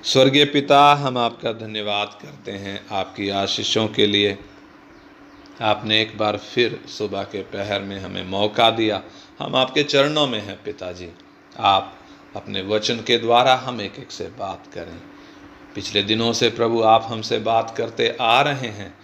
स्वर्गीय पिता, हम आपका धन्यवाद करते हैं आपकी आशीषों के लिए। आपने एक बार फिर सुबह के पहर में हमें मौका दिया। हम आपके चरणों में हैं पिताजी। आप अपने वचन के द्वारा हम एक एक से बात करें। पिछले दिनों से प्रभु आप हमसे बात करते आ रहे हैं।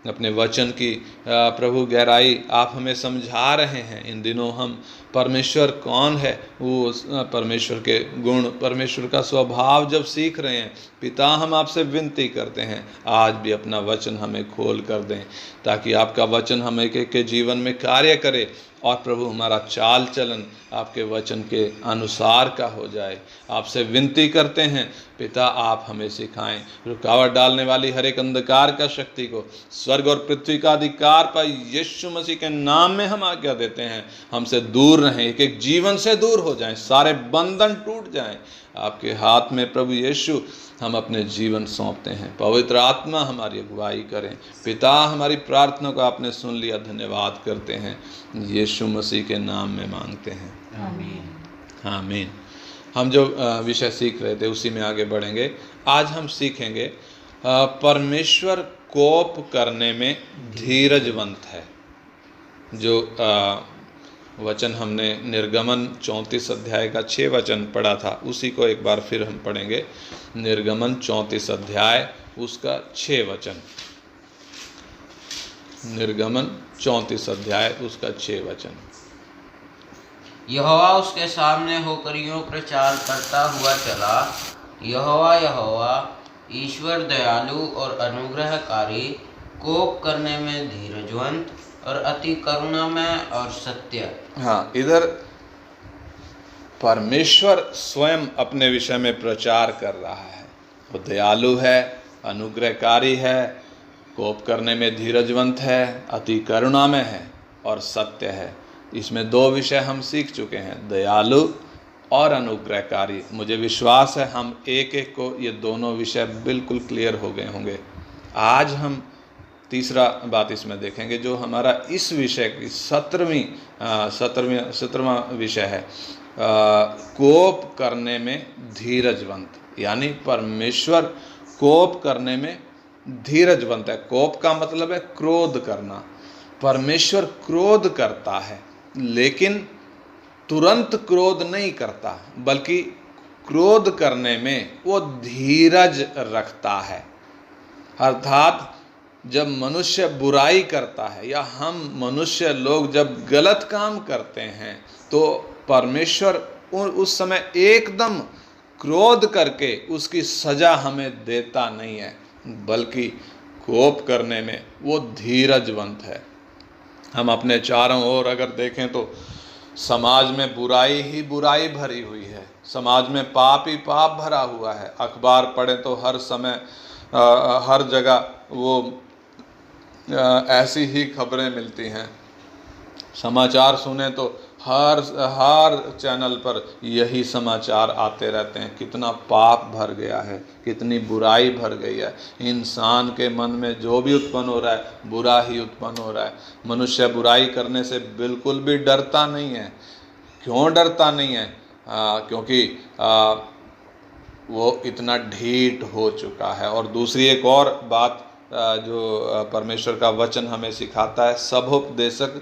अपने वचन की प्रभु गहराई आप हमें समझा रहे हैं। इन दिनों हम परमेश्वर कौन है, वो परमेश्वर के गुण, परमेश्वर का स्वभाव जब सीख रहे हैं पिता, हम आपसे विनती करते हैं आज भी अपना वचन हमें खोल कर दें, ताकि आपका वचन हम एक एक के जीवन में कार्य करे और प्रभु हमारा चाल चलन आपके वचन के अनुसार का हो जाए। आपसे विनती करते हैं पिता, आप हमें सिखाएं। रुकावट डालने वाली हर एक अंधकार का शक्ति को स्वर्ग और पृथ्वी का अधिकार पर यीशु मसीह के नाम में हम आज्ञा देते हैं, हमसे दूर रहें, एक एक जीवन से दूर हो जाएं, सारे बंधन टूट जाएं। आपके हाथ में प्रभु यीशु हम अपने जीवन सौंपते हैं। पवित्र आत्मा हमारी अगुवाई करें। पिता, हमारी प्रार्थना को आपने सुन लिया, धन्यवाद करते हैं। यीशु मसीह के नाम में मांगते हैं, आमीन आमीन। हम जो विषय सीख रहे थे उसी में आगे बढ़ेंगे। आज हम सीखेंगे परमेश्वर कोप करने में धीरजवंत है। जो वचन हमने निर्गमन 34 अध्याय का 6 वचन पढ़ा था, उसी को एक बार फिर हम पढ़ेंगे। निर्गमन 34 अध्याय उसका 6 वचन। निर्गमन 34 अध्याय उसका 6 वचन। यहोवा उसके सामने होकर यूं प्रचार करता हुआ चला, यहोवा यहोवा ईश्वर दयालु और अनुग्रहकारी, कोप करने में धीरजवंत और अति करुणामय और सत्य। हाँ, इधर परमेश्वर स्वयं अपने विषय में प्रचार कर रहा है। वो दयालु है, अनुग्रहकारी है, कोप करने में धीरजवंत है, अति करुणामय है और सत्य है। इसमें 2 विषय हम सीख चुके हैं, दयालु और अनुग्रहकारी। मुझे विश्वास है हम एक एक को ये दोनों विषय बिल्कुल क्लियर हो गए होंगे। आज हम तीसरा बात इसमें देखेंगे, जो हमारा इस विषय की 17वां विषय है, कोप करने में धीरजवंत। यानी परमेश्वर कोप करने में धीरजवंत है। कोप का मतलब है क्रोध करना। परमेश्वर क्रोध करता है, लेकिन तुरंत क्रोध नहीं करता, बल्कि क्रोध करने में वो धीरज रखता है। अर्थात जब मनुष्य बुराई करता है या हम मनुष्य लोग जब गलत काम करते हैं, तो परमेश्वर उस समय एकदम क्रोध करके उसकी सजा हमें देता नहीं है, बल्कि कोप करने में वो धीरजवंत है। हम अपने चारों ओर अगर देखें तो समाज में बुराई ही बुराई भरी हुई है, समाज में पाप ही पाप भरा हुआ है। अखबार पढ़ें तो हर समय हर जगह वो ऐसी ही खबरें मिलती हैं। समाचार सुने तो हर चैनल पर यही समाचार आते रहते हैं। कितना पाप भर गया है, कितनी बुराई भर गई है। इंसान के मन में जो भी उत्पन्न हो रहा है, बुरा ही उत्पन्न हो रहा है। मनुष्य बुराई करने से बिल्कुल भी डरता नहीं है। क्यों डरता नहीं है? क्योंकि वो इतना ढीठ हो चुका है। और दूसरी एक और बात जो परमेश्वर का वचन हमें सिखाता है, सभोपदेशक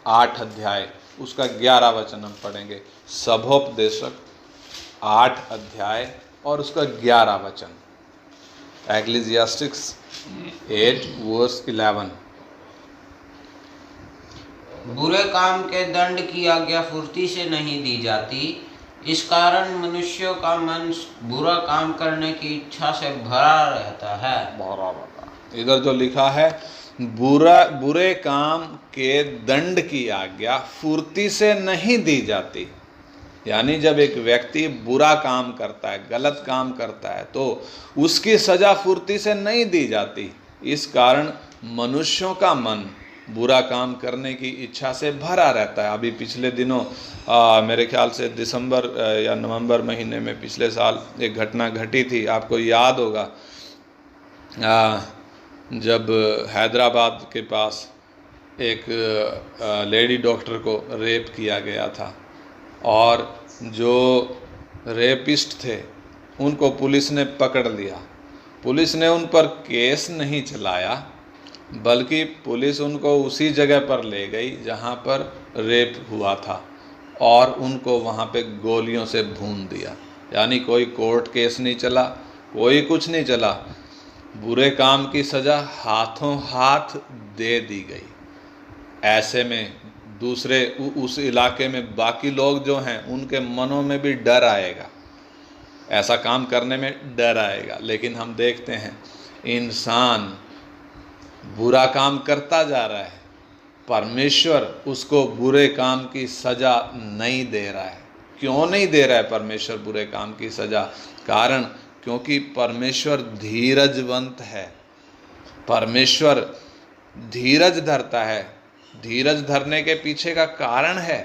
8 अध्याय उसका 11 वचन हम पढ़ेंगे। सभोपदेशक 8 अध्याय और उसका 11 वचन। एक्लेसियास्टिक्स 8 वर्स 11। बुरे काम के दंड की आज्ञा फुर्ती से नहीं दी जाती, इस कारण मनुष्यों का मन बुरा काम करने की इच्छा से भरा रहता है। इधर जो लिखा है, बुरे काम के दंड की आज्ञा फुर्ती से नहीं दी जाती। यानी जब एक व्यक्ति बुरा काम करता है, गलत काम करता है, तो उसकी सजा फुर्ती से नहीं दी जाती। इस कारण मनुष्यों का मन बुरा काम करने की इच्छा से भरा रहता है। अभी पिछले दिनों मेरे ख्याल से दिसंबर या नवंबर महीने में पिछले साल एक घटना घटी थी, आपको याद होगा। जब हैदराबाद के पास एक लेडी डॉक्टर को रेप किया गया था, और जो रेपिस्ट थे उनको पुलिस ने पकड़ लिया। पुलिस ने उन पर केस नहीं चलाया, बल्कि पुलिस उनको उसी जगह पर ले गई जहाँ पर रेप हुआ था और उनको वहाँ पे गोलियों से भून दिया। यानी कोई कोर्ट केस नहीं चला, कोई कुछ नहीं चला, बुरे काम की सज़ा हाथों हाथ दे दी गई। ऐसे में दूसरे उस इलाके में बाकी लोग जो हैं उनके मनों में भी डर आएगा, ऐसा काम करने में डर आएगा। लेकिन हम देखते हैं इंसान बुरा काम करता जा रहा है, परमेश्वर उसको बुरे काम की सज़ा नहीं दे रहा है। क्यों नहीं दे रहा है परमेश्वर बुरे काम की सज़ा? कारण क्योंकि परमेश्वर धीरजवंत है। परमेश्वर धीरज धरता है। धीरज धरने के पीछे का कारण है,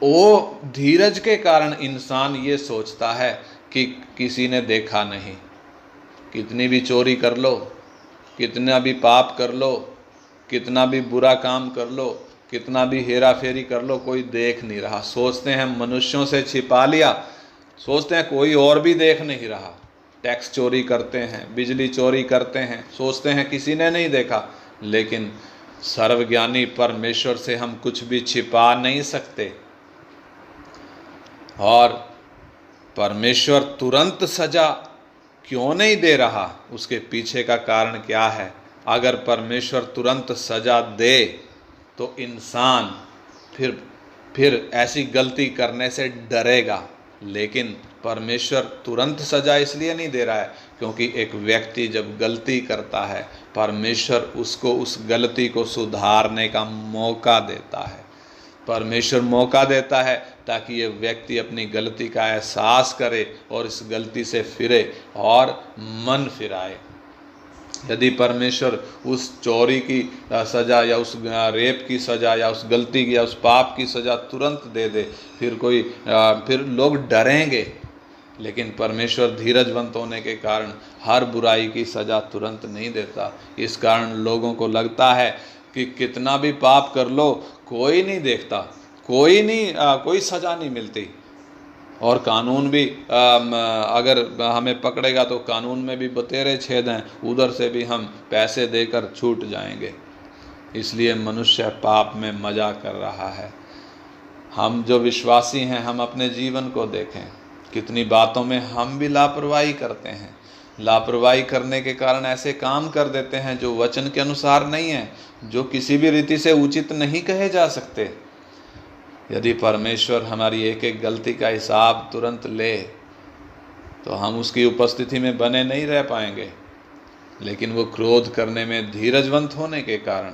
वो धीरज के कारण इंसान ये सोचता है कि किसी ने देखा नहीं। कितनी भी चोरी कर लो, कितना भी पाप कर लो, कितना भी बुरा काम कर लो, कितना भी हेरा फेरी कर लो, कोई देख नहीं रहा। सोचते हैं मनुष्यों से छिपा लिया, सोचते हैं कोई और भी देख नहीं रहा। टैक्स चोरी करते हैं, बिजली चोरी करते हैं, सोचते हैं किसी ने नहीं देखा। लेकिन सर्वज्ञानी परमेश्वर से हम कुछ भी छिपा नहीं सकते। और परमेश्वर तुरंत सजा क्यों नहीं दे रहा, उसके पीछे का कारण क्या है? अगर परमेश्वर तुरंत सजा दे तो इंसान फिर ऐसी गलती करने से डरेगा। लेकिन परमेश्वर तुरंत सजा इसलिए नहीं दे रहा है क्योंकि एक व्यक्ति जब गलती करता है, परमेश्वर उसको उस गलती को सुधारने का मौका देता है। परमेश्वर मौका देता है ताकि ये व्यक्ति अपनी गलती का एहसास करे और इस गलती से फिरे और मन फिराए। यदि परमेश्वर उस चोरी की सज़ा या उस रेप की सज़ा या उस गलती की या उस पाप की सज़ा तुरंत दे दे, फिर लोग डरेंगे। लेकिन परमेश्वर धीरजवंत होने के कारण हर बुराई की सज़ा तुरंत नहीं देता। इस कारण लोगों को लगता है कि कितना भी पाप कर लो कोई नहीं देखता, कोई सज़ा नहीं मिलती। और कानून भी अगर हमें पकड़ेगा तो कानून में भी बतेरे छेद हैं, उधर से भी हम पैसे देकर छूट जाएंगे। इसलिए मनुष्य पाप में मज़ा कर रहा है। हम जो विश्वासी हैं, हम अपने जीवन को देखें, कितनी बातों में हम भी लापरवाही करते हैं। लापरवाही करने के कारण ऐसे काम कर देते हैं जो वचन के अनुसार नहीं है, जो किसी भी रीति से उचित नहीं कहे जा सकते। यदि परमेश्वर हमारी एक एक गलती का हिसाब तुरंत ले तो हम उसकी उपस्थिति में बने नहीं रह पाएंगे। लेकिन वो क्रोध करने में धीरजवंत होने के कारण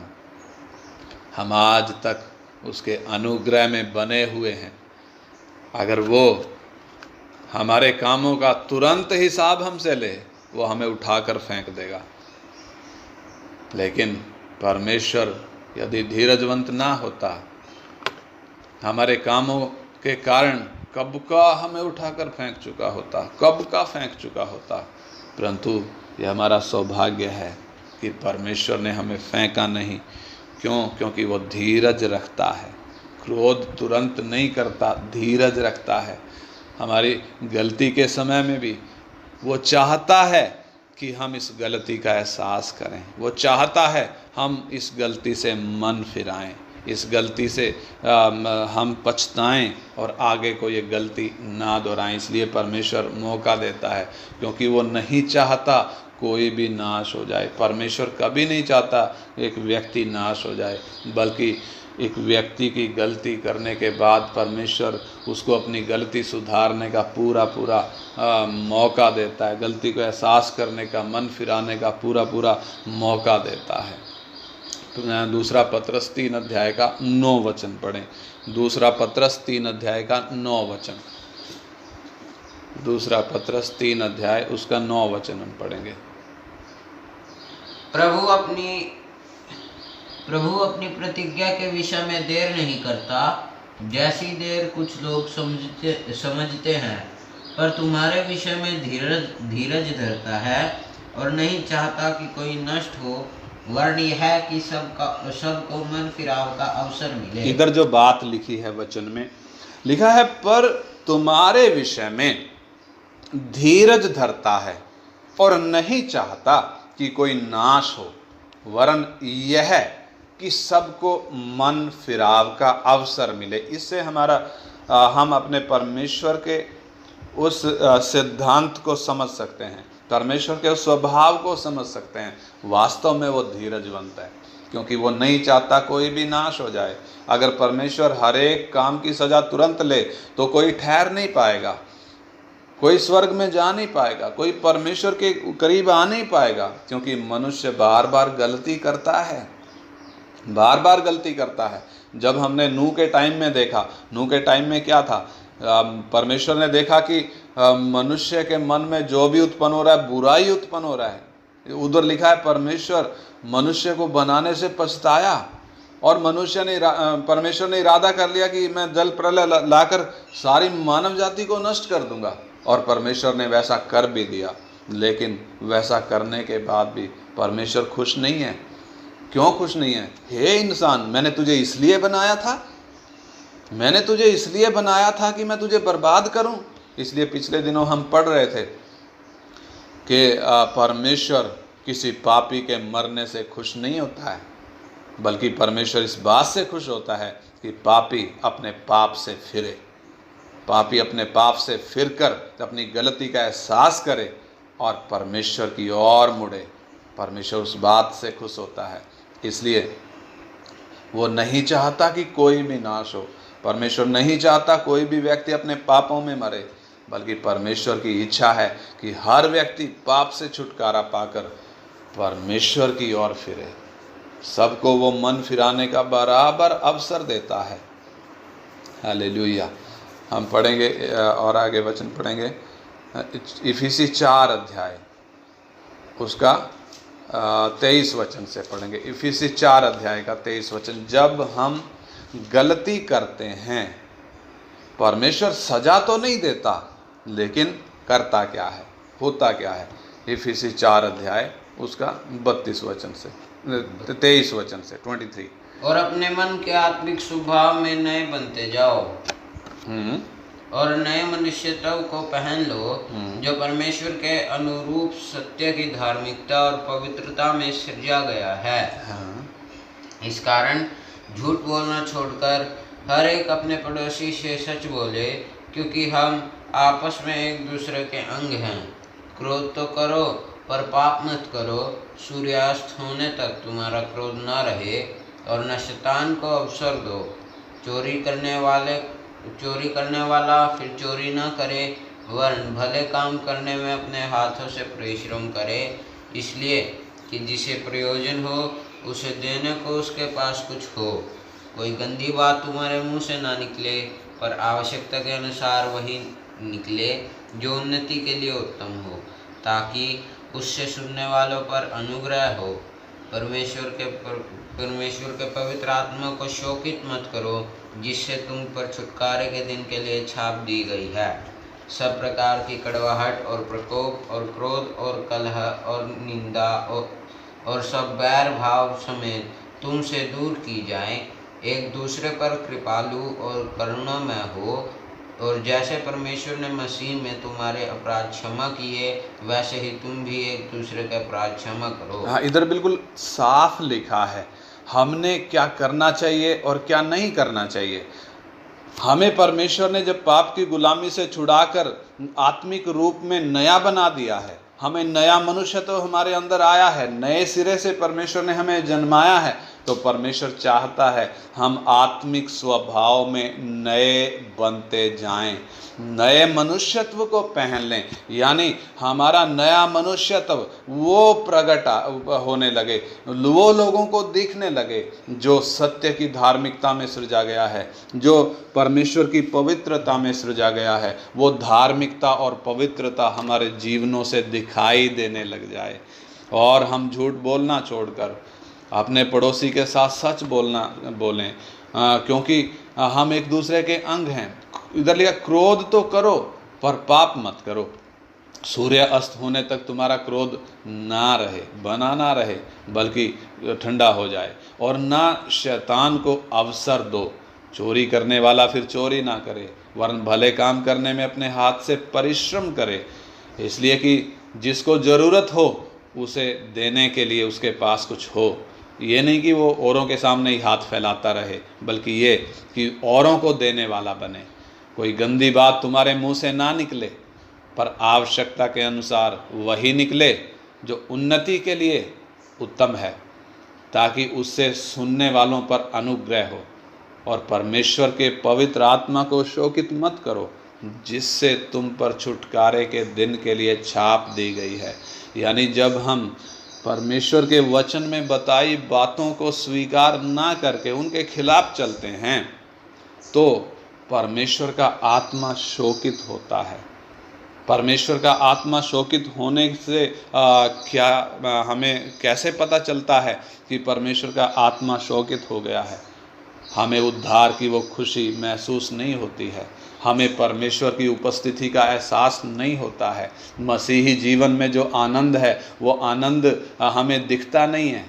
हम आज तक उसके अनुग्रह में बने हुए हैं। अगर वो हमारे कामों का तुरंत हिसाब हमसे ले, वो हमें उठाकर फेंक देगा। लेकिन परमेश्वर यदि धीरजवंत ना होता, हमारे कामों के कारण कब का हमें उठाकर फेंक चुका होता, कब का फेंक चुका होता। परंतु यह हमारा सौभाग्य है कि परमेश्वर ने हमें फेंका नहीं। क्यों? क्योंकि वो धीरज रखता है, क्रोध तुरंत नहीं करता, धीरज रखता है। हमारी गलती के समय में भी वो चाहता है कि हम इस गलती का एहसास करें। वो चाहता है हम इस गलती से मन फिराएं, इस गलती से हम पछताएं और आगे को ये गलती ना दोहराएं। इसलिए परमेश्वर मौका देता है, क्योंकि वो नहीं चाहता कोई भी नाश हो जाए। परमेश्वर कभी नहीं चाहता एक व्यक्ति नाश हो जाए, बल्कि एक व्यक्ति की गलती करने के बाद परमेश्वर उसको अपनी गलती सुधारने का पूरा मौका देता है। गलती को एहसास करने का, मन फिराने का पूरा मौका देता है। दूसरा पत्रस 3 अध्याय का 9 वचन पढ़ें। दूसरा पत्रस 3 अध्याय का 9 वचन। दूसरा पत्रस 3 अध्याय उसका 9 वचन हम पढ़ेंगे। प्रभु अपनी प्रतिज्ञा के विषय में देर नहीं करता, जैसी देर कुछ लोग समझते हैं, पर तुम्हारे विषय में धीरज धरता है और नहीं चाहता कि कोई नष्ट हो, वरन यह है कि सबको मन फिराव का अवसर मिले। इधर जो बात लिखी है वचन में लिखा है, पर तुम्हारे विषय में धीरज धरता है और नहीं चाहता कि कोई नाश हो, वरन यह कि सबको मन फिराव का अवसर मिले। इससे हम अपने परमेश्वर के उस सिद्धांत को समझ सकते हैं, परमेश्वर के उस स्वभाव को समझ सकते हैं। वास्तव में वो धीरजवंत है, क्योंकि वो नहीं चाहता कोई भी नाश हो जाए। अगर परमेश्वर हर एक काम की सज़ा तुरंत ले तो कोई ठहर नहीं पाएगा, कोई स्वर्ग में जा नहीं पाएगा, कोई परमेश्वर के करीब आ नहीं पाएगा, क्योंकि मनुष्य बार बार गलती करता है, बार बार गलती करता है। जब हमने नूह के टाइम में देखा, नूह के टाइम में क्या था, परमेश्वर ने देखा कि मनुष्य के मन में जो भी उत्पन्न हो रहा है बुराई उत्पन्न हो रहा है। उधर लिखा है परमेश्वर मनुष्य को बनाने से पछताया और परमेश्वर ने इरादा कर लिया कि मैं जल प्रलय लाकर सारी मानव जाति को नष्ट कर दूंगा, और परमेश्वर ने वैसा कर भी दिया। लेकिन वैसा करने के बाद भी परमेश्वर खुश नहीं है। क्यों खुश नहीं है? हे इंसान, मैंने तुझे इसलिए बनाया था, मैंने तुझे इसलिए बनाया था कि मैं तुझे बर्बाद करूं। इसलिए पिछले दिनों हम पढ़ रहे थे कि परमेश्वर किसी पापी के मरने से खुश नहीं होता है, बल्कि परमेश्वर इस बात से खुश होता है कि पापी अपने पाप से फिरे, पापी अपने पाप से फिरकर अपनी गलती का एहसास करे और परमेश्वर की ओर मुड़े। परमेश्वर उस बात से खुश होता है, इसलिए वो नहीं चाहता कि कोई भी नाश हो। परमेश्वर नहीं चाहता कोई भी व्यक्ति अपने पापों में मरे, बल्कि परमेश्वर की इच्छा है कि हर व्यक्ति पाप से छुटकारा पाकर परमेश्वर की ओर फिरे। सबको वो मन फिराने का बराबर अवसर देता है। हालेलुया। हम पढ़ेंगे और आगे वचन पढ़ेंगे, इफिसी 4 अध्याय उसका 23 वचन से पढ़ेंगे। इफिसी 4 अध्याय का 23 वचन। जब हम गलती करते हैं, परमेश्वर सजा तो नहीं देता, लेकिन करता क्या है, होता क्या है। इफिसी 4 अध्याय उसका 32 वचन से 23 वचन से 23। और अपने मन के आत्मिक स्वभाव में नए बनते जाओ और नए मनुष्यत्व को पहन लो, जो परमेश्वर के अनुरूप सत्य की धार्मिकता और पवित्रता में सृजा गया है। इस कारण झूठ बोलना छोड़कर हर एक अपने पड़ोसी से सच बोले, क्योंकि हम आपस में एक दूसरे के अंग हैं। क्रोध तो करो पर पाप मत करो। सूर्यास्त होने तक तुम्हारा क्रोध न रहे और न शैतान को अवसर दो। चोरी करने वाला फिर चोरी न करे, वरन भले काम करने में अपने हाथों से परिश्रम करे, इसलिए कि जिसे प्रयोजन हो उसे देने को उसके पास कुछ हो। कोई गंदी बात तुम्हारे मुंह से ना निकले, पर आवश्यकता के अनुसार वही निकले जो उन्नति के लिए उत्तम हो, ताकि उससे सुनने वालों पर अनुग्रह हो। परमेश्वर के पवित्र आत्मा को शोकित मत करो, जिससे तुम पर छुटकारे के दिन के लिए छाप दी गई है। सब प्रकार की कड़वाहट और प्रकोप और क्रोध और कलह और निंदा और सब बैर भाव समेत तुमसे दूर की जाए। एक दूसरे पर कृपालु और करुणामय हो, और जैसे परमेश्वर ने मसीह में तुम्हारे अपराध क्षमा किए, वैसे ही तुम भी एक दूसरे के अपराध क्षमा करो। हाँ, इधर बिल्कुल साफ लिखा है हमने क्या करना चाहिए और क्या नहीं करना चाहिए। हमें परमेश्वर ने जब पाप की गुलामी से छुड़ाकर आत्मिक रूप में नया बना दिया है, हमें नया मनुष्य तो हमारे अंदर आया है, नए सिरे से परमेश्वर ने हमें जन्माया है, तो परमेश्वर चाहता है हम आत्मिक स्वभाव में नए बनते जाएं, नए मनुष्यत्व को पहन लें। यानी हमारा नया मनुष्यत्व वो प्रकट होने लगे, वो लोगों को दिखने लगे जो सत्य की धार्मिकता में सृजा गया है, जो परमेश्वर की पवित्रता में सृजा गया है। वो धार्मिकता और पवित्रता हमारे जीवनों से दिखाई देने लग जाए, और हम झूठ बोलना छोड़कर अपने पड़ोसी के साथ सच बोलें, क्योंकि हम एक दूसरे के अंग हैं। इधर लिखा क्रोध तो करो पर पाप मत करो। सूर्य अस्त होने तक तुम्हारा क्रोध ना रहे, बना ना रहे, बल्कि ठंडा हो जाए, और ना शैतान को अवसर दो। चोरी करने वाला फिर चोरी ना करे, वरन भले काम करने में अपने हाथ से परिश्रम करे, इसलिए कि जिसको ज़रूरत हो उसे देने के लिए उसके पास कुछ हो। ये नहीं कि वो औरों के सामने ही हाथ फैलाता रहे, बल्कि ये कि औरों को देने वाला बने। कोई गंदी बात तुम्हारे मुंह से ना निकले, पर आवश्यकता के अनुसार वही निकले जो उन्नति के लिए उत्तम है, ताकि उससे सुनने वालों पर अनुग्रह हो। और परमेश्वर के पवित्र आत्मा को शोकित मत करो, जिससे तुम पर छुटकारे के दिन के लिए छाप दी गई है। यानी जब हम परमेश्वर के वचन में बताई बातों को स्वीकार ना करके उनके खिलाफ चलते हैं, तो परमेश्वर का आत्मा शोकित होता है। परमेश्वर का आत्मा शोकित होने से हमें कैसे पता चलता है कि परमेश्वर का आत्मा शोकित हो गया है? हमें उद्धार की वो खुशी महसूस नहीं होती है, हमें परमेश्वर की उपस्थिति का एहसास नहीं होता है। मसीही जीवन में जो आनंद है वो आनंद हमें दिखता नहीं है।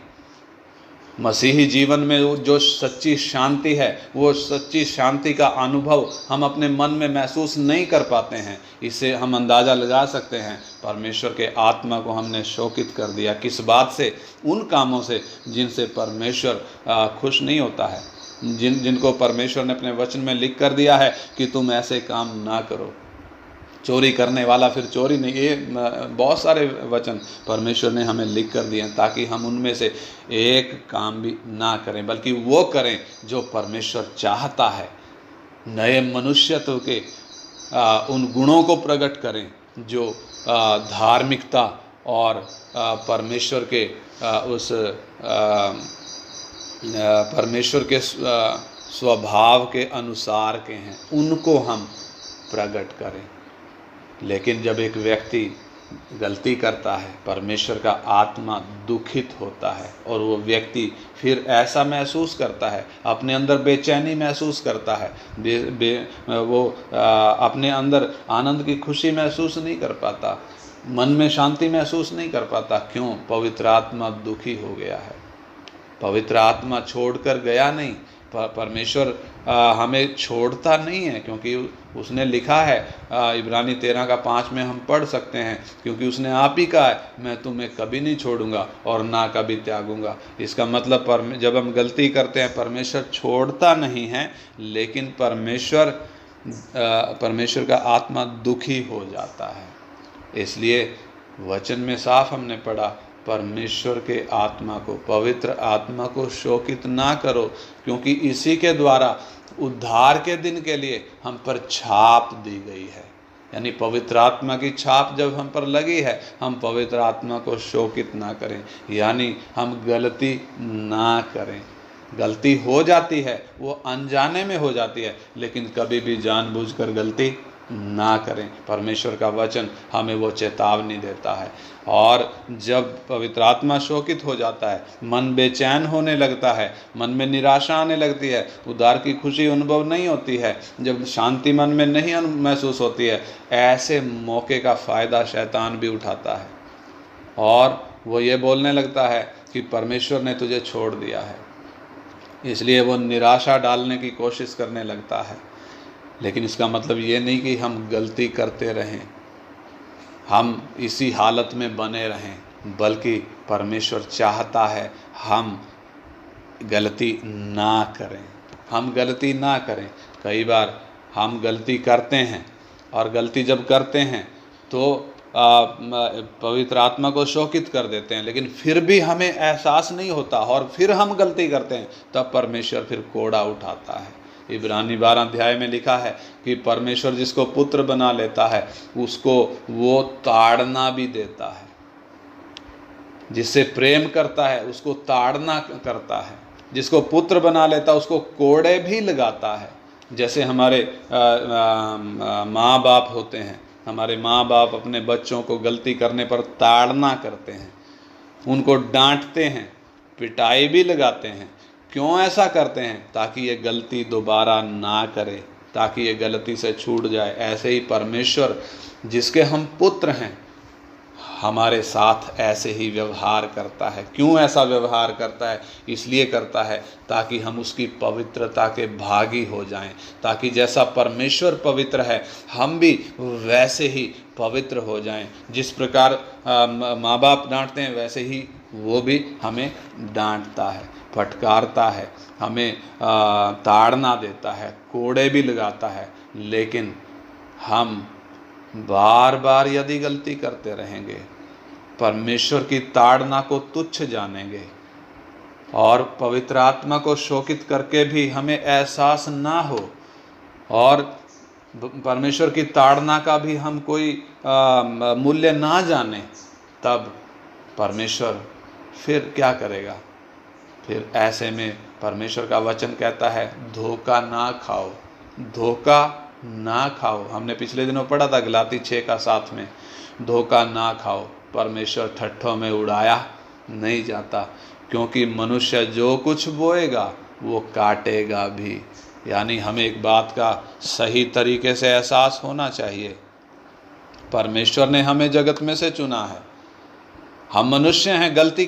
मसीही जीवन में जो सच्ची शांति है वो सच्ची शांति का अनुभव हम अपने मन में महसूस नहीं कर पाते हैं। इससे हम अंदाज़ा लगा सकते हैं परमेश्वर के आत्मा को हमने शोकित कर दिया। किस बात से? उन कामों से जिनसे परमेश्वर खुश नहीं होता है, जिनको परमेश्वर ने अपने वचन में लिख कर दिया है कि तुम ऐसे काम ना करो। चोरी करने वाला फिर चोरी नहीं, ये बहुत सारे वचन परमेश्वर ने हमें लिख कर दिए हैं ताकि हम उनमें से एक काम भी ना करें, बल्कि वो करें जो परमेश्वर चाहता है। नए मनुष्यत्व के उन गुणों को प्रकट करें जो धार्मिकता और परमेश्वर के परमेश्वर के स्वभाव के अनुसार के हैं, उनको हम प्रकट करें। लेकिन जब एक व्यक्ति गलती करता है, परमेश्वर का आत्मा दुखित होता है और वो व्यक्ति फिर ऐसा महसूस करता है, अपने अंदर बेचैनी महसूस करता है, वो अपने अंदर आनंद की खुशी महसूस नहीं कर पाता, मन में शांति महसूस नहीं कर पाता। क्यों? पवित्र आत्मा दुखी हो गया है। पवित्र आत्मा छोड़कर गया नहीं, परमेश्वर हमें छोड़ता नहीं है, क्योंकि उसने लिखा है, इब्रानी 13:5 में हम पढ़ सकते हैं, क्योंकि उसने आप ही कहा है, मैं तुम्हें कभी नहीं छोड़ूंगा और ना कभी त्यागूंगा। इसका मतलब जब हम गलती करते हैं परमेश्वर छोड़ता नहीं है, लेकिन परमेश्वर का आत्मा दुखी हो जाता है। इसलिए वचन में साफ हमने पढ़ा, परमेश्वर के आत्मा को, पवित्र आत्मा को शोकित ना करो, क्योंकि इसी के द्वारा उद्धार के दिन के लिए हम पर छाप दी गई है। यानी पवित्र आत्मा की छाप जब हम पर लगी है, हम पवित्र आत्मा को शोकित ना करें, यानी हम गलती ना करें। गलती हो जाती है, वो अनजाने में हो जाती है, लेकिन कभी भी जानबूझकर गलती ना करें। परमेश्वर का वचन हमें वो चेतावनी देता है। और जब पवित्र आत्मा शोकित हो जाता है, मन बेचैन होने लगता है, मन में निराशा आने लगती है, उद्धार की खुशी अनुभव नहीं होती है, जब शांति मन में नहीं महसूस होती है, ऐसे मौके का फ़ायदा शैतान भी उठाता है और वो ये बोलने लगता है कि परमेश्वर ने तुझे छोड़ दिया है। इसलिए वो निराशा डालने की कोशिश करने लगता है। लेकिन इसका मतलब ये नहीं कि हम गलती करते रहें, हम इसी हालत में बने रहें, बल्कि परमेश्वर चाहता है हम गलती ना करें, हम गलती ना करें। कई बार हम गलती करते हैं और गलती जब करते हैं तो पवित्र आत्मा को शोकित कर देते हैं, लेकिन फिर भी हमें एहसास नहीं होता और फिर हम गलती करते हैं, तब परमेश्वर फिर कोड़ा उठाता है। इब्रानी 12 अध्याय में लिखा है कि परमेश्वर जिसको पुत्र बना लेता है उसको वो ताड़ना भी देता है, जिससे प्रेम करता है उसको ताड़ना करता है, जिसको पुत्र बना लेता है उसको कोड़े भी लगाता है। जैसे हमारे माँ बाप होते हैं, हमारे माँ बाप अपने बच्चों को गलती करने पर ताड़ना करते हैं, उनको डांटते हैं, पिटाई भी लगाते हैं। क्यों ऐसा करते हैं? ताकि ये गलती दोबारा ना करे, ताकि ये गलती से छूट जाए। ऐसे ही परमेश्वर जिसके हम पुत्र हैं, हमारे साथ ऐसे ही व्यवहार करता है। क्यों ऐसा व्यवहार करता है? इसलिए करता है ताकि हम उसकी पवित्रता के भागी हो जाएं, ताकि जैसा परमेश्वर पवित्र है हम भी वैसे ही पवित्र हो जाएं। जिस प्रकार माँ बाप डांटते हैं वैसे ही वो भी हमें डांटता है, फटकारता है, हमें ताड़ना देता है, कोड़े भी लगाता है। लेकिन हम बार बार यदि गलती करते रहेंगे, परमेश्वर की ताड़ना को तुच्छ जानेंगे और पवित्र आत्मा को शोकित करके भी हमें एहसास ना हो और परमेश्वर की ताड़ना का भी हम कोई मूल्य ना जाने, तब परमेश्वर फिर क्या करेगा? फिर ऐसे में परमेश्वर का वचन कहता है धोखा ना खाओ, धोखा ना खाओ। हमने पिछले दिनों पढ़ा था गलाती 6:7 में, धोखा ना खाओ। परमेश्वर ठट्ठों में उड़ाया नहीं जाता, क्योंकि मनुष्य जो कुछ बोएगा वो काटेगा भी। यानी हमें एक बात का सही तरीके से एहसास होना चाहिए, परमेश्वर ने हमें जगत में से चुना है। हम मनुष्य हैं, गलती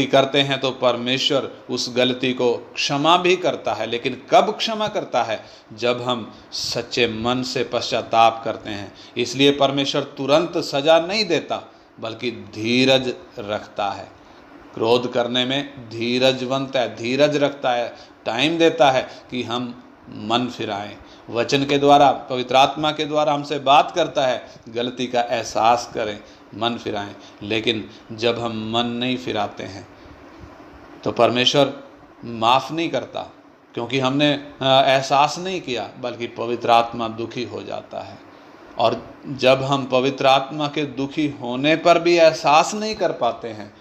करते हैं तो परमेश्वर उस गलती को क्षमा भी करता है। लेकिन कब क्षमा करता है? जब हम सच्चे मन से पश्चाताप करते हैं। इसलिए परमेश्वर तुरंत सजा नहीं देता, बल्कि धीरज रखता है। क्रोध करने में धीरजवंत है, धीरज रखता है, टाइम देता है कि हम मन फिराएं। वचन के द्वारा, पवित्र आत्मा के द्वारा हमसे बात करता है, गलती का एहसास करें, मन फिराएं। लेकिन जब हम मन नहीं फिराते हैं तो परमेश्वर माफ़ नहीं करता, क्योंकि हमने एहसास नहीं किया, बल्कि पवित्र आत्मा दुखी हो जाता है। और जब हम पवित्र आत्मा के दुखी होने पर भी एहसास नहीं कर पाते हैं,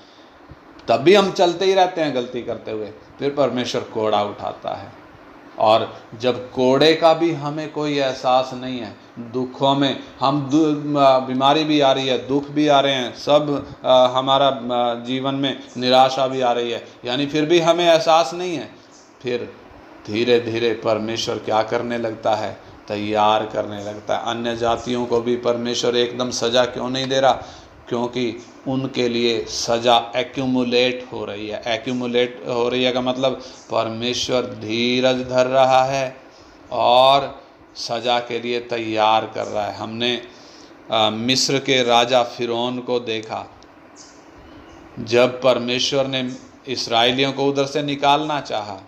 तब भी हम चलते ही रहते हैं गलती करते हुए, फिर परमेश्वर कोड़ा उठाता है। और जब कोड़े का भी हमें कोई एहसास नहीं है, दुखों में हम बीमारी भी आ रही है, दुख भी आ रहे हैं, सब हमारा जीवन में निराशा भी आ रही है, यानी फिर भी हमें एहसास नहीं है, फिर धीरे धीरे परमेश्वर क्या करने लगता है? तैयार करने लगता है। अन्य जातियों को भी परमेश्वर एकदम सज़ा क्यों नहीं दे रहा? क्योंकि उनके लिए सज़ा एक्यूमुलेट हो रही है। एक्यूमुलेट हो रही है का मतलब परमेश्वर धीरज धर रहा है और सज़ा के लिए तैयार कर रहा है। हमने मिस्र के राजा फिरौन को देखा। जब परमेश्वर ने इस्राएलियों को उधर से निकालना चाहा,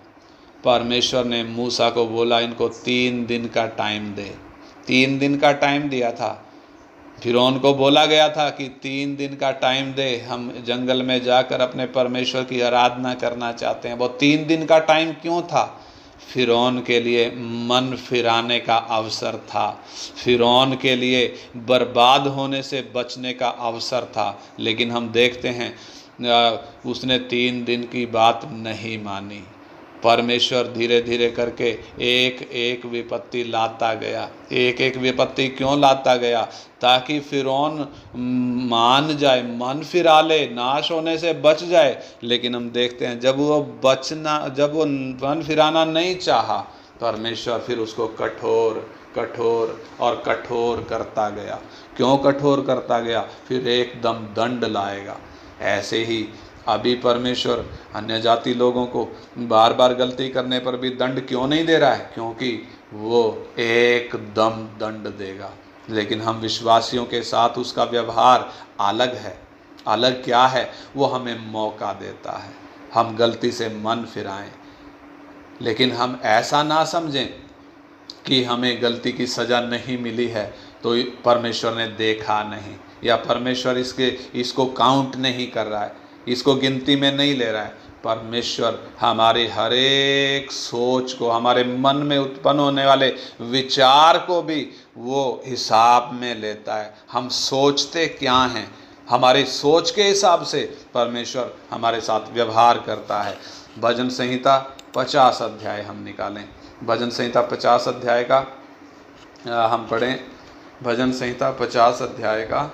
परमेश्वर ने मूसा को बोला इनको 3 दिन का टाइम दे। 3 दिन का टाइम दिया था। फिरौन को बोला गया था कि 3 दिन का टाइम दे, हम जंगल में जाकर अपने परमेश्वर की आराधना करना चाहते हैं। वो 3 दिन का टाइम क्यों था? फिरौन के लिए मन फिराने का अवसर था, फिरौन के लिए बर्बाद होने से बचने का अवसर था। लेकिन हम देखते हैं उसने 3 दिन की बात नहीं मानी। परमेश्वर धीरे धीरे करके एक एक विपत्ति लाता गया। एक एक विपत्ति क्यों लाता गया? ताकि फिरौन मान जाए, मन फिरा ले, नाश होने से बच जाए। लेकिन हम देखते हैं जब वो मन फिराना नहीं चाहा, परमेश्वर फिर उसको कठोर और कठोर करता गया। क्यों कठोर करता गया? फिर एकदम दंड लाएगा। ऐसे ही अभी परमेश्वर अन्य जाति लोगों को बार बार गलती करने पर भी दंड क्यों नहीं दे रहा है? क्योंकि वो एकदम दंड देगा। लेकिन हम विश्वासियों के साथ उसका व्यवहार अलग है। अलग क्या है? वो हमें मौका देता है हम गलती से मन फिराएं। लेकिन हम ऐसा ना समझें कि हमें गलती की सज़ा नहीं मिली है तो परमेश्वर ने देखा नहीं, या परमेश्वर इसको काउंट नहीं कर रहा है, इसको गिनती में नहीं ले रहा है। परमेश्वर हमारे हर एक सोच को, हमारे मन में उत्पन्न होने वाले विचार को भी वो हिसाब में लेता है। हम सोचते क्या हैं, हमारी सोच के हिसाब से परमेश्वर हमारे साथ व्यवहार करता है। भजन संहिता 50 अध्याय हम निकालें। भजन संहिता 50 अध्याय का हम पढ़ें। भजन संहिता 50 अध्याय का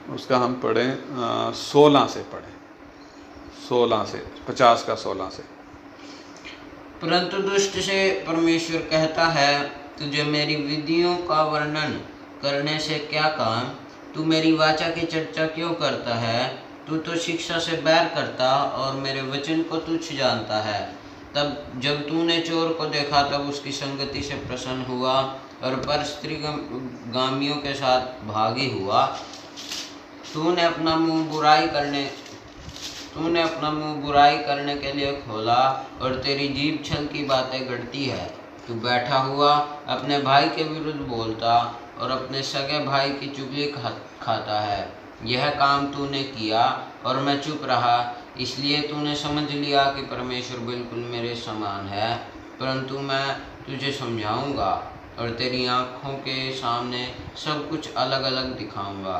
उसका हम पढ़ें 16 से पढ़ें, 16 से 50 का 16 से। परंतु दुष्ट से परमेश्वर कहता है, तुझे मेरी विधियों का वर्णन करने से क्या काम? तू मेरी वाचा की चर्चा क्यों करता है? तू तो शिक्षा से बैर करता और मेरे वचन को तुच्छ जानता है। तब जब तूने चोर को देखा तब उसकी संगति से प्रसन्न हुआ और पर स्त्री गामियों के साथ भागी हुआ। तूने अपना मुंह बुराई करने के लिए खोला और तेरी जीभ छल की बातें गढ़ती है। तू बैठा हुआ अपने भाई के विरुद्ध बोलता और अपने सगे भाई की चुगली खाता है। यह काम तूने किया और मैं चुप रहा, इसलिए तूने समझ लिया कि परमेश्वर बिल्कुल मेरे समान है। परंतु मैं तुझे समझाऊंगा और तेरी आँखों के सामने सब कुछ अलग अलग दिखाऊंगा।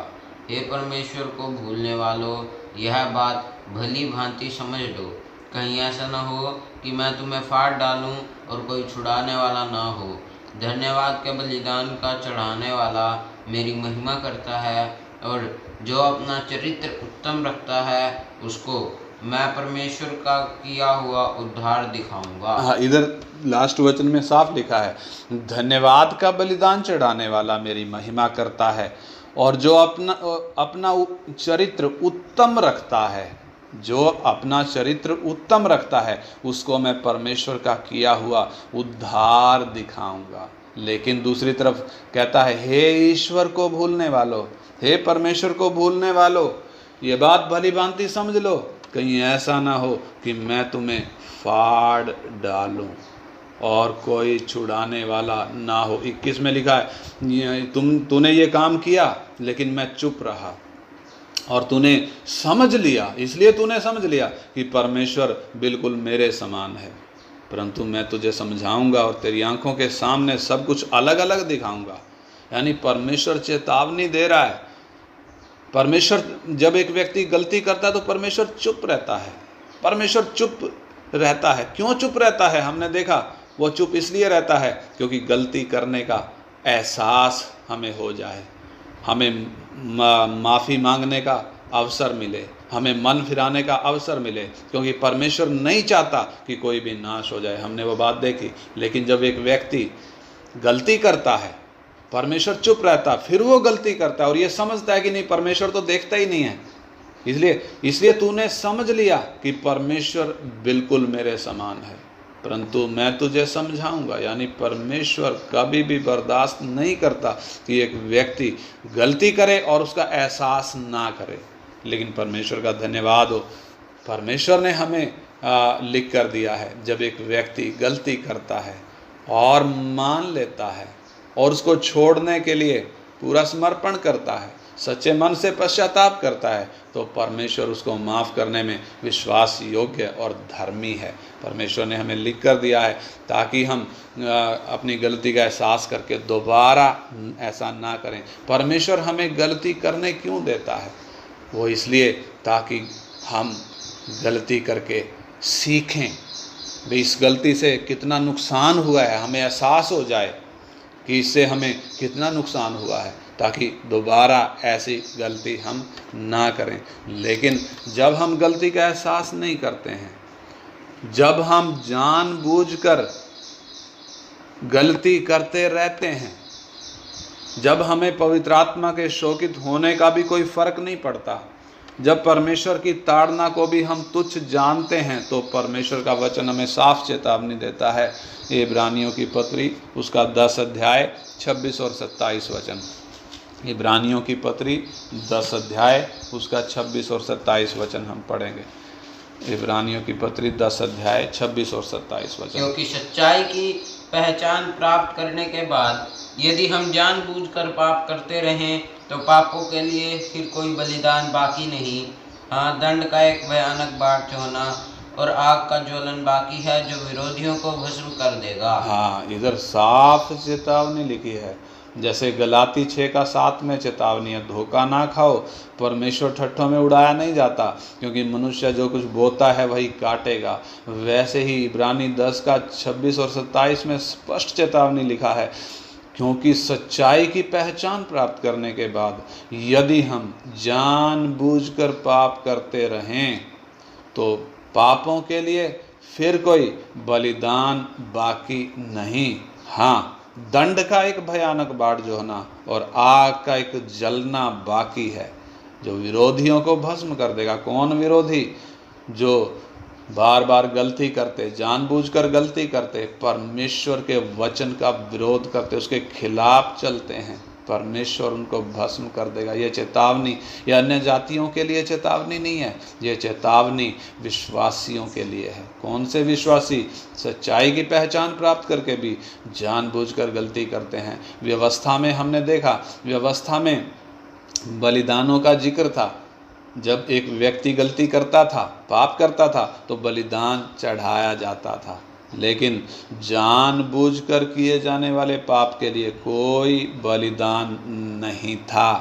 हे परमेश्वर को भूलने वालों, यह बात भली भांति समझ लो। कहीं ऐसा न हो कि मैं तुम्हें फाड़ डालूं और कोई छुड़ाने वाला ना हो। धन्यवाद के बलिदान का चढ़ाने वाला मेरी महिमा करता है और जो अपना चरित्र उत्तम रखता है उसको मैं परमेश्वर का किया हुआ उद्धार दिखाऊंगा। हाँ, इधर लास्ट वचन में साफ लिखा है, धन्यवाद का बलिदान चढ़ाने वाला मेरी महिमा करता है और जो अपना चरित्र उत्तम रखता है, जो अपना चरित्र उत्तम रखता है उसको मैं परमेश्वर का किया हुआ उद्धार दिखाऊंगा। लेकिन दूसरी तरफ कहता है, हे ईश्वर को भूलने वालों, हे परमेश्वर को भूलने वालों, ये बात भली भांति समझ लो, कहीं ऐसा ना हो कि मैं तुम्हें फाड़ डालूं और कोई छुड़ाने वाला ना हो। 21 में लिखा है, तूने ये काम किया लेकिन मैं चुप रहा और तूने समझ लिया, इसलिए तूने समझ लिया कि परमेश्वर बिल्कुल मेरे समान है। परंतु मैं तुझे समझाऊंगा और तेरी आंखों के सामने सब कुछ अलग अलग दिखाऊंगा। यानी परमेश्वर चेतावनी दे रहा है। परमेश्वर, जब एक व्यक्ति गलती करता है तो परमेश्वर चुप रहता है। परमेश्वर चुप रहता है। क्यों चुप रहता है? हमने देखा, वो चुप इसलिए रहता है क्योंकि गलती करने का एहसास हमें हो जाए, हमें माफ़ी मांगने का अवसर मिले, हमें मन फिराने का अवसर मिले, क्योंकि परमेश्वर नहीं चाहता कि कोई भी नाश हो जाए। हमने वो बात देखी। लेकिन जब एक व्यक्ति गलती करता है, परमेश्वर चुप रहता, फिर वो गलती करता है और ये समझता है कि नहीं, परमेश्वर तो देखता ही नहीं है। इसलिए तूने समझ लिया कि परमेश्वर बिल्कुल मेरे समान है, परंतु मैं तुझे समझाऊंगा। यानी परमेश्वर कभी भी बर्दाश्त नहीं करता कि एक व्यक्ति गलती करे और उसका एहसास ना करे। लेकिन परमेश्वर का धन्यवाद हो, परमेश्वर ने हमें लिख कर दिया है, जब एक व्यक्ति गलती करता है और मान लेता है और उसको छोड़ने के लिए पूरा समर्पण करता है, सच्चे मन से पश्चाताप करता है, तो परमेश्वर उसको माफ़ करने में विश्वास योग्य और धर्मी है। परमेश्वर ने हमें लिख कर दिया है ताकि हम अपनी गलती का एहसास करके दोबारा ऐसा ना करें। परमेश्वर हमें गलती करने क्यों देता है? वो इसलिए ताकि हम गलती करके सीखें, भाई इस गलती से कितना नुकसान हुआ है, हमें एहसास हो जाए कि इससे हमें कितना नुकसान हुआ है, ताकि दोबारा ऐसी गलती हम ना करें। लेकिन जब हम गलती का एहसास नहीं करते हैं, जब हम जानबूझकर गलती करते रहते हैं, जब हमें पवित्र आत्मा के शोकित होने का भी कोई फर्क नहीं पड़ता, जब परमेश्वर की ताड़ना को भी हम तुच्छ जानते हैं, तो परमेश्वर का वचन हमें साफ चेतावनी देता है। इब्रानियों की पत्री उसका 10 अध्याय 26 और 27 वचन। इब्रानियों की पत्री 10 अध्याय उसका 26 और 27 वचन हम पढ़ेंगे। इब्रानियों की पत्री 10 अध्याय 26 और 27 वचन। क्योंकि सच्चाई की पहचान प्राप्त करने के बाद यदि हम जानबूझकर पाप करते रहें तो पापों के लिए फिर कोई बलिदान बाकी नहीं। हाँ, दंड का एक भयानक बाट होना और आग का ज्वलन बाकी है जो विरोधियों को भस्म कर देगा। हाँ, इधर साफ चेतावनी लिखी है, जैसे गलाती 6:7 में चेतावनी है, धोखा ना खाओ, परमेश्वर ठट्ठों में उड़ाया नहीं जाता, क्योंकि मनुष्य जो कुछ बोता है वही काटेगा। वैसे ही इब्रानी 10:26 और 27 में स्पष्ट चेतावनी लिखा है, क्योंकि सच्चाई की पहचान प्राप्त करने के बाद यदि हम जानबूझकर पाप करते रहें तो पापों के लिए फिर कोई बलिदान बाकी नहीं। हाँ, दंड का एक भयानक बाढ़ जो होना और आग का एक जलना बाकी है, जो विरोधियों को भस्म कर देगा। कौन विरोधी? जो बार बार गलती करते, जानबूझकर गलती करते, परमेश्वर के वचन का विरोध करते, उसके खिलाफ चलते हैं, परमेश्वर उनको भस्म कर देगा। ये चेतावनी ये अन्य जातियों के लिए चेतावनी नहीं है, ये चेतावनी विश्वासियों के लिए है। कौन से विश्वासी? सच्चाई की पहचान प्राप्त करके भी जानबूझकर गलती करते हैं। व्यवस्था में हमने देखा, व्यवस्था में बलिदानों का जिक्र था। जब एक व्यक्ति गलती करता था, पाप करता था, तो बलिदान चढ़ाया जाता था, लेकिन जानबूझकर किए जाने वाले पाप के लिए कोई बलिदान नहीं था।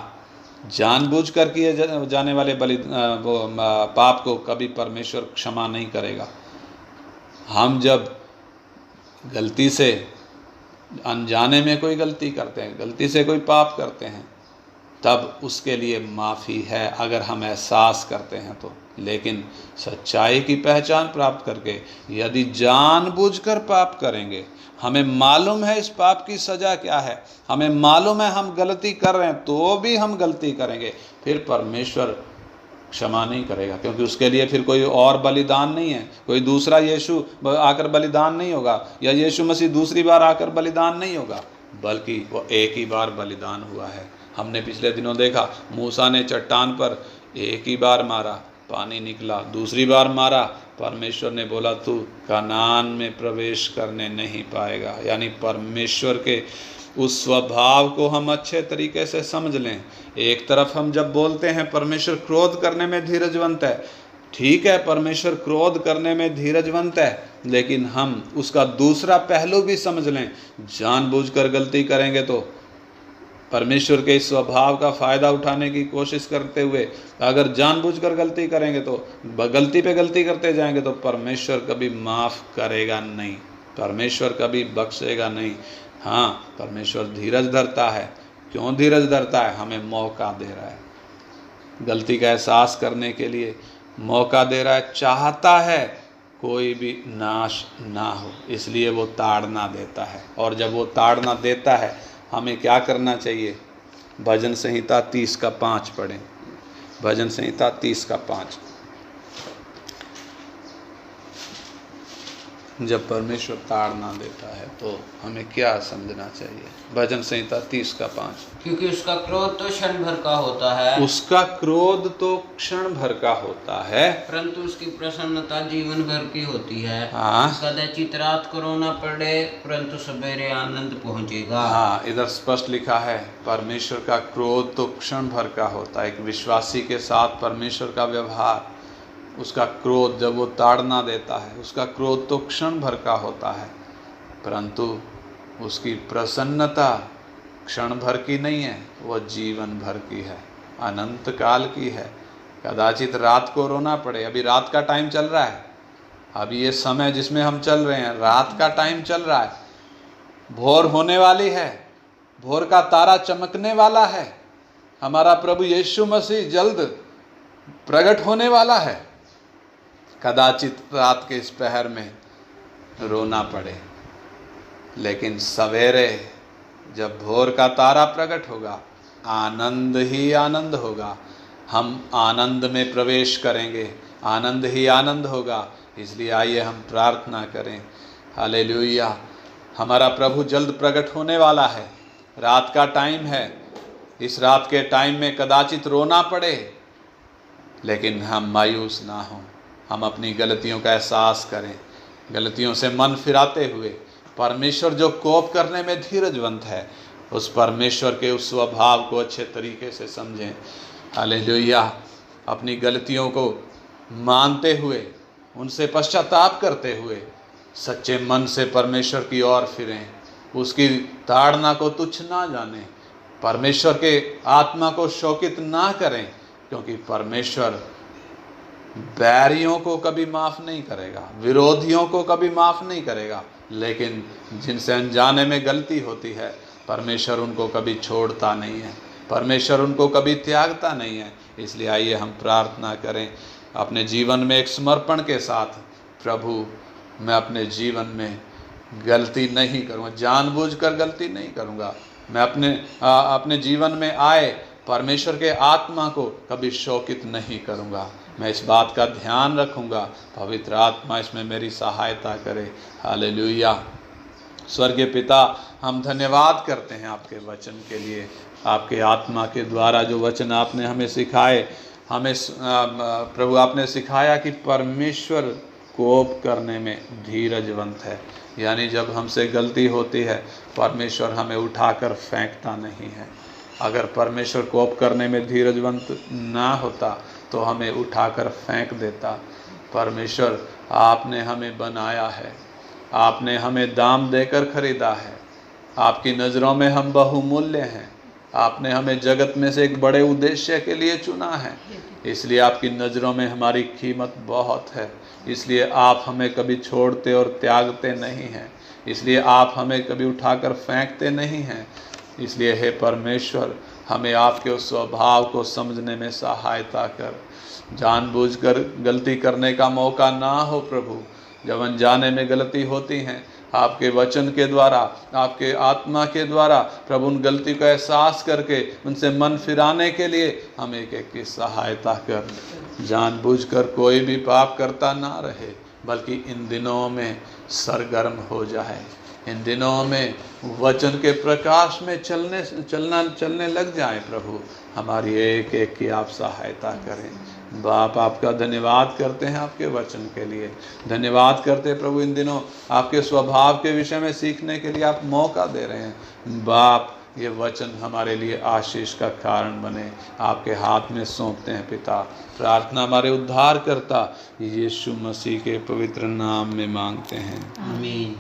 जानबूझकर किए जाने वाले पाप को कभी परमेश्वर क्षमा नहीं करेगा। हम जब गलती से, अनजाने में कोई गलती करते हैं, गलती से कोई पाप करते हैं, तब उसके लिए माफ़ी है अगर हम एहसास करते हैं तो। लेकिन सच्चाई की पहचान प्राप्त करके यदि जानबूझकर पाप करेंगे, हमें मालूम है इस पाप की सज़ा क्या है, हमें मालूम है हम गलती कर रहे हैं, तो भी हम गलती करेंगे, फिर परमेश्वर क्षमा नहीं करेगा, क्योंकि उसके लिए फिर कोई और बलिदान नहीं है। कोई दूसरा यीशु आकर बलिदान नहीं होगा, या यीशु मसीह दूसरी बार आकर बलिदान नहीं होगा, बल्कि वो एक ही बार बलिदान हुआ है। हमने पिछले दिनों देखा, मूसा ने चट्टान पर एक ही बार मारा, पानी निकला, दूसरी बार मारा, परमेश्वर ने बोला तू कनान में प्रवेश करने नहीं पाएगा। यानी परमेश्वर के उस स्वभाव को हम अच्छे तरीके से समझ लें। एक तरफ हम जब बोलते हैं परमेश्वर क्रोध करने में धीरजवंत है, ठीक है, परमेश्वर क्रोध करने में धीरजवंत है, लेकिन हम उसका दूसरा पहलू भी समझ लें। जानबूझकर गलती करेंगे तो परमेश्वर के इस स्वभाव का फ़ायदा उठाने की कोशिश करते हुए अगर जानबूझकर गलती करेंगे तो गलती पे गलती करते जाएंगे तो परमेश्वर कभी माफ़ करेगा नहीं, परमेश्वर कभी बख्शेगा नहीं। हाँ, परमेश्वर धीरज धरता है। क्यों धीरज धरता है? हमें मौका दे रहा है, गलती का एहसास करने के लिए मौका दे रहा है, चाहता है कोई भी नाश ना हो, इसलिए वो ताड़ना देता है। और जब वो ताड़ना देता है, हमें क्या करना चाहिए? भजन संहिता 30:5 पढ़ें। भजन संहिता 30:5। जब परमेश्वर ताड़ना देता है तो हमें क्या समझना चाहिए? भजन संहिता 30:5। क्योंकि उसका क्रोध तो क्षण भर का होता है, उसका क्रोध तो क्षण भर का होता है, परंतु उसकी प्रसन्नता जीवन भर की होती है। हाँ, कदाचित रात को रोना पड़े, परंतु सवेरे आनंद पहुंचेगा। हाँ, इधर स्पष्ट लिखा है परमेश्वर का क्रोध तो क्षण भर का होता है। एक विश्वासी के साथ परमेश्वर का व्यवहार, उसका क्रोध जब वो ताड़ना देता है, उसका क्रोध तो क्षण भर का होता है, परंतु उसकी प्रसन्नता क्षण भर की नहीं है, वह जीवन भर की है, अनंत काल की है। कदाचित रात को रोना पड़े, अभी रात का टाइम चल रहा है, अभी ये समय जिसमें हम चल रहे हैं रात का टाइम चल रहा है, भोर होने वाली है, भोर का तारा चमकने वाला है, हमारा प्रभु यीशु मसीह जल्द प्रकट होने वाला है। कदाचित रात के इस पहर में रोना पड़े, लेकिन सवेरे जब भोर का तारा प्रकट होगा, आनंद ही आनंद होगा, हम आनंद में प्रवेश करेंगे, आनंद ही आनंद होगा। इसलिए आइए हम प्रार्थना करें। हालेलुया। हमारा प्रभु जल्द प्रकट होने वाला है, रात का टाइम है, इस रात के टाइम में कदाचित रोना पड़े, लेकिन हम मायूस ना हों, हम अपनी गलतियों का एहसास करें, गलतियों से मन फिराते हुए परमेश्वर जो कोप करने में धीरजवंत है, उस परमेश्वर के उस स्वभाव को अच्छे तरीके से समझें। हालेलुया। अपनी गलतियों को मानते हुए, उनसे पश्चाताप करते हुए सच्चे मन से परमेश्वर की ओर फिरें, उसकी ताड़ना को तुच्छ ना जानें, परमेश्वर के आत्मा को शोकित ना करें, क्योंकि परमेश्वर बैरियों को कभी माफ़ नहीं करेगा, विरोधियों को कभी माफ़ नहीं करेगा, लेकिन जिनसे अनजाने में गलती होती है परमेश्वर उनको कभी छोड़ता नहीं है, परमेश्वर उनको कभी त्यागता नहीं है। इसलिए आइए हम प्रार्थना करें अपने जीवन में एक समर्पण के साथ, प्रभु मैं अपने जीवन में गलती नहीं करूँगा, जानबूझकर गलती नहीं करूँगा। मैं अपने जीवन में आए परमेश्वर के आत्मा को कभी शोकित नहीं करूँगा। मैं इस बात का ध्यान रखूँगा। पवित्र आत्मा इसमें मेरी सहायता करे। हालेलुया। स्वर्गीय पिता, हम धन्यवाद करते हैं आपके वचन के लिए, आपके आत्मा के द्वारा जो वचन आपने हमें सिखाए। हमें प्रभु आपने सिखाया कि परमेश्वर कोप करने में धीरजवंत है, यानी जब हमसे गलती होती है परमेश्वर हमें उठाकर फेंकता नहीं है। अगर परमेश्वर कोप करने में धीरजवंत ना होता तो हमें उठाकर फेंक देता। परमेश्वर, आपने हमें बनाया है, आपने हमें दाम देकर खरीदा है, आपकी नज़रों में हम बहुमूल्य हैं। आपने हमें जगत में से एक बड़े उद्देश्य के लिए चुना है, इसलिए आपकी नज़रों में हमारी कीमत बहुत है। इसलिए आप हमें कभी छोड़ते और त्यागते नहीं हैं, इसलिए आप हमें कभी उठाकर फेंकते नहीं हैं। इसलिए हे परमेश्वर, हमें आपके उस स्वभाव को समझने में सहायता कर। जानबूझकर गलती करने का मौका ना हो प्रभु। जब अनजाने में गलती होती हैं, आपके वचन के द्वारा, आपके आत्मा के द्वारा प्रभु उन गलती का एहसास करके उनसे मन फिराने के लिए हम एक एक की सहायता कर। जानबूझकर कोई भी पाप करता ना रहे, बल्कि इन दिनों में सरगर्म हो जाए, इन दिनों में वचन के प्रकाश में चलने लग जाए। प्रभु, हमारी एक एक की आप सहायता करें। बाप, आपका धन्यवाद करते हैं आपके वचन के लिए। धन्यवाद करते हैं प्रभु, इन दिनों आपके स्वभाव के विषय में सीखने के लिए आप मौका दे रहे हैं। बाप, ये वचन हमारे लिए आशीष का कारण बने। आपके हाथ में सौंपते हैं पिता। प्रार्थना हमारे उद्धार करता यीशु मसीह के पवित्र नाम में मांगते हैं। आमीन।